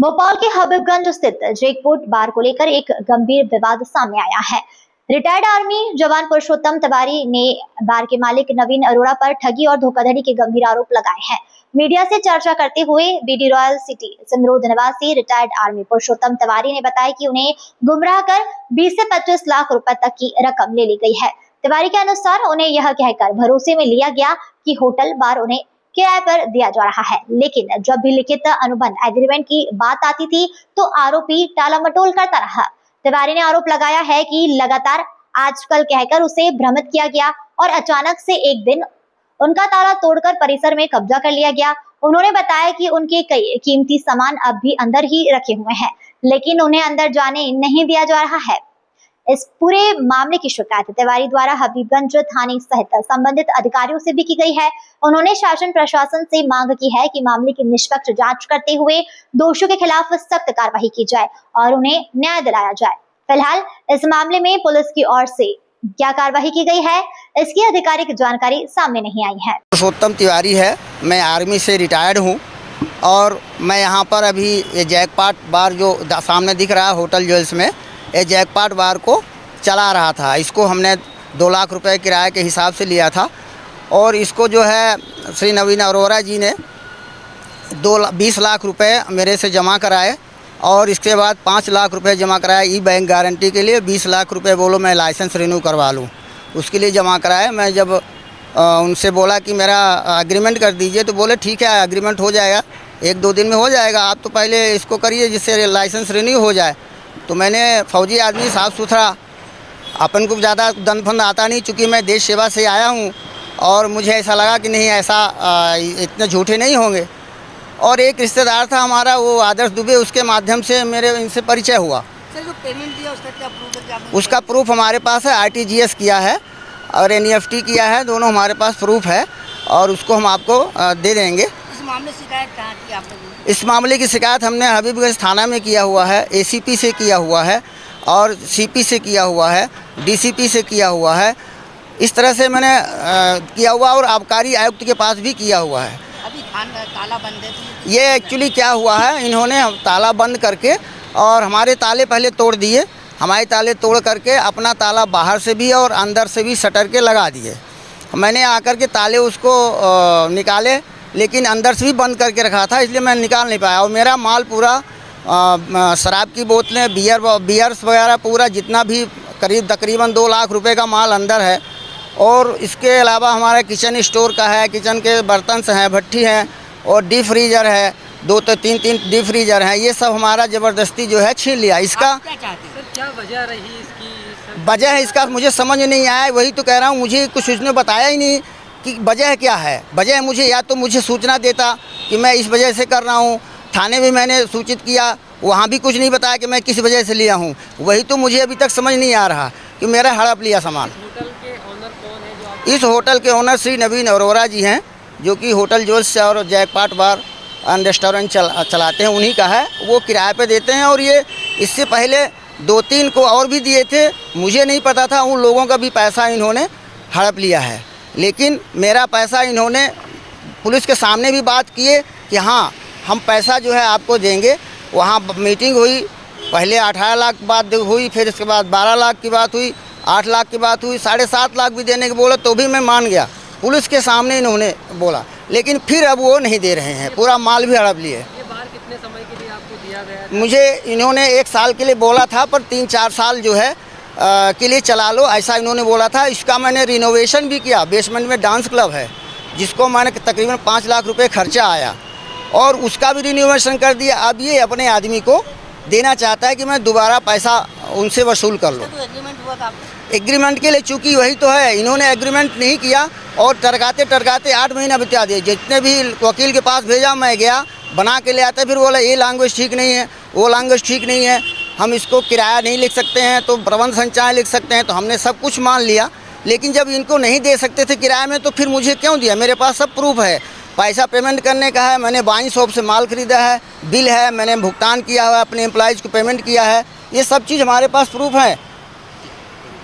भोपाल के हबीबगंज स्थित जैकपोर्ट बार को लेकर एक गंभीर विवाद सामने आया है। रिटायर्ड आर्मी जवान पुरुषोत्तम तिवारी ने बार के मालिक नवीन अरोड़ा पर ठगी और धोखाधड़ी के गंभीर आरोप लगाए हैं। मीडिया से चर्चा करते हुए बीडी रॉयल सिटी सिमरोद निवासी रिटायर्ड आर्मी पुरुषोत्तम तिवारी ने बताया कि उन्हें गुमराह कर 20 से 25 लाख रुपए तक की रकम ले ली गई है। तिवारी के अनुसार उन्हें यह कहकर भरोसे में लिया गया कि होटल बार उन्हें किराए पर दिया जा रहा है, लेकिन जब भी लिखित अनुबंध एग्रीमेंट की बात आती थी तो आरोपी टालमटोल करता रहा। तिवारी ने आरोप लगाया है कि लगातार आजकल कहकर उसे भ्रमित किया गया और अचानक से एक दिन उनका ताला तोड़कर परिसर में कब्जा कर लिया गया। उन्होंने बताया कि उनके कई कीमती सामान अब भी अंदर ही रखे हुए हैं, लेकिन उन्हें अंदर जाने नहीं दिया जा रहा है। इस पूरे मामले की शिकायत तिवारी द्वारा हबीबगंज थाने सहित संबंधित अधिकारियों से भी की गई है। उन्होंने शासन प्रशासन से मांग की है कि मामले की निष्पक्ष जांच करते हुए दोषियों के खिलाफ सख्त कार्रवाई की जाए और उन्हें न्याय दिलाया जाए। फिलहाल इस मामले में पुलिस की ओर से क्या कार्रवाई की गई है, इसकी आधिकारिक जानकारी सामने नहीं आई है। पुरुषोत्तम तिवारी है, मैं आर्मी से रिटायर्ड हूँ और मैं यहाँ पर अभी ये जैकपॉट बार जो सामने दिख रहा है होटल ज्वेल्स में, ये जैकपॉट बार को चला रहा था। इसको हमने 2 लाख रुपए किराए के हिसाब से लिया था और इसको जो है श्री नवीन अरोड़ा जी ने 20 लाख रुपए मेरे से जमा कराए और इसके बाद 5 लाख रुपए जमा कराए ई बैंक गारंटी के लिए। 20 लाख रुपए बोलो मैं लाइसेंस रिन्यू करवा लूँ, उसके लिए जमा कराए। मैं जब उनसे बोला कि मेरा एग्रीमेंट कर दीजिए तो बोले ठीक है एग्रीमेंट हो जाएगा, 1-2 दिन में हो जाएगा, आप तो पहले इसको करिए जिससे लाइसेंस रिन्यू हो जाए। तो मैंने फौजी आदमी साफ़ सुथरा, अपन को ज़्यादा दंड फंद आता नहीं, चूँकि मैं देश सेवा से आया हूँ और मुझे ऐसा लगा कि नहीं ऐसा इतने झूठे नहीं होंगे। और एक रिश्तेदार था हमारा वो आदर्श दुबे, उसके माध्यम से मेरे इनसे परिचय हुआ। सर जो पेमेंट दिया उसका क्या प्रूफ है? उसका प्रूफ हमारे पास है, RTGS किया है और NEFT किया है, दोनों हमारे पास प्रूफ है और उसको हम आपको दे देंगे। इस मामले शिकायत कहाँ की आपने? इस मामले की शिकायत हमने हबीबगंज थाना में किया हुआ है, ACP से किया हुआ है और CP से किया हुआ है, DCP से किया हुआ है। इस तरह से मैंने किया हुआ और आबकारी आयुक्त के पास भी किया हुआ है। अभी ताला बंद है तो ये एक्चुअली क्या हुआ है, इन्होंने ताला बंद करके और हमारे ताले पहले तोड़ दिए, हमारे ताले तोड़ करके अपना ताला बाहर से भी और अंदर से भी शटर के लगा दिए। मैंने आकर के ताले उसको निकाले, लेकिन अंदर से भी बंद करके रखा था, इसलिए मैं निकाल नहीं पाया। और मेरा माल पूरा शराब की बोतलें, बियर्स वगैरह पूरा जितना भी तकरीबन 2 लाख रुपए का माल अंदर है। और इसके अलावा हमारा किचन स्टोर का है, किचन के बर्तन हैं, भट्टी हैं और डीप फ्रीजर है, 2 तो 3 डीप फ्रीजर हैं। ये सब हमारा ज़बरदस्ती जो है छीन लिया। इसका क्या चाहते हैं? क्या वजह रही इसकी? वजह है इसका मुझे समझ नहीं आया, वही तो कह रहा हूँ, मुझे कुछ उसने बताया ही नहीं कि वजह क्या है। वजह मुझे या तो मुझे सूचना देता कि मैं इस वजह से कर रहा हूँ, थाने में मैंने सूचित किया, वहाँ भी कुछ नहीं बताया कि मैं किस वजह से लिया हूँ। वही तो मुझे अभी तक समझ नहीं आ रहा कि मेरा हड़प लिया सामान। होटल के ओनर कौन है जो आप? इस होटल के ओनर श्री नवीन अरोड़ा जी हैं, जो कि होटल ज्वेल्स और जैकपॉट बार एंड रेस्टोरेंट चलाते हैं, उन्हीं का है। वो किराए पे देते हैं और ये इससे पहले 2-3 को और भी दिए थे, मुझे नहीं पता था। उन लोगों का भी पैसा इन्होंने हड़प लिया है, लेकिन मेरा पैसा इन्होंने पुलिस के सामने भी बात किए कि हाँ हम पैसा जो है आपको देंगे। वहाँ मीटिंग हुई, पहले 18 लाख की बात हुई, फिर इसके बाद 12 लाख की बात हुई, 8 लाख की बात हुई, 7.5 लाख भी देने के बोला तो भी मैं मान गया। पुलिस के सामने इन्होंने बोला, लेकिन फिर अब वो नहीं दे रहे हैं, पूरा माल भी हड़प लिए। ये बार कितने समय के लिए आपको दिया गया? मुझे इन्होंने 1 साल के लिए बोला था, पर 3-4 साल जो है के लिए चला लो, ऐसा इन्होंने बोला था। इसका मैंने रिनोवेशन भी किया, बेसमेंट में डांस क्लब है जिसको मैंने तकरीबन 5 लाख रुपए खर्चा आया और उसका भी रिनोवेशन कर दिया। अब ये अपने आदमी को देना चाहता है कि मैं दोबारा पैसा उनसे वसूल कर लूँ। तो एग्रीमेंट हुआ था? एग्रीमेंट के लिए चूँकि वही तो है, इन्होंने एग्रीमेंट नहीं किया और टरकाते 8 महीना बिता दिए। जितने भी वकील के पास भेजा, मैं गया, बना के ले आता, फिर बोला ये लैंग्वेज ठीक नहीं है, वो लैंग्वेज ठीक नहीं है, हम इसको किराया नहीं लिख सकते हैं तो प्रबंध संचालन लिख सकते हैं। तो हमने सब कुछ मान लिया, लेकिन जब इनको नहीं दे सकते थे किराए में तो फिर मुझे क्यों दिया? मेरे पास सब प्रूफ है, पैसा पेमेंट करने का है, मैंने वाइन शॉप से माल खरीदा है, बिल है, मैंने भुगतान किया हुआ है, अपने एम्प्लॉयज़ को पेमेंट किया है, ये सब चीज़ हमारे पास प्रूफ है।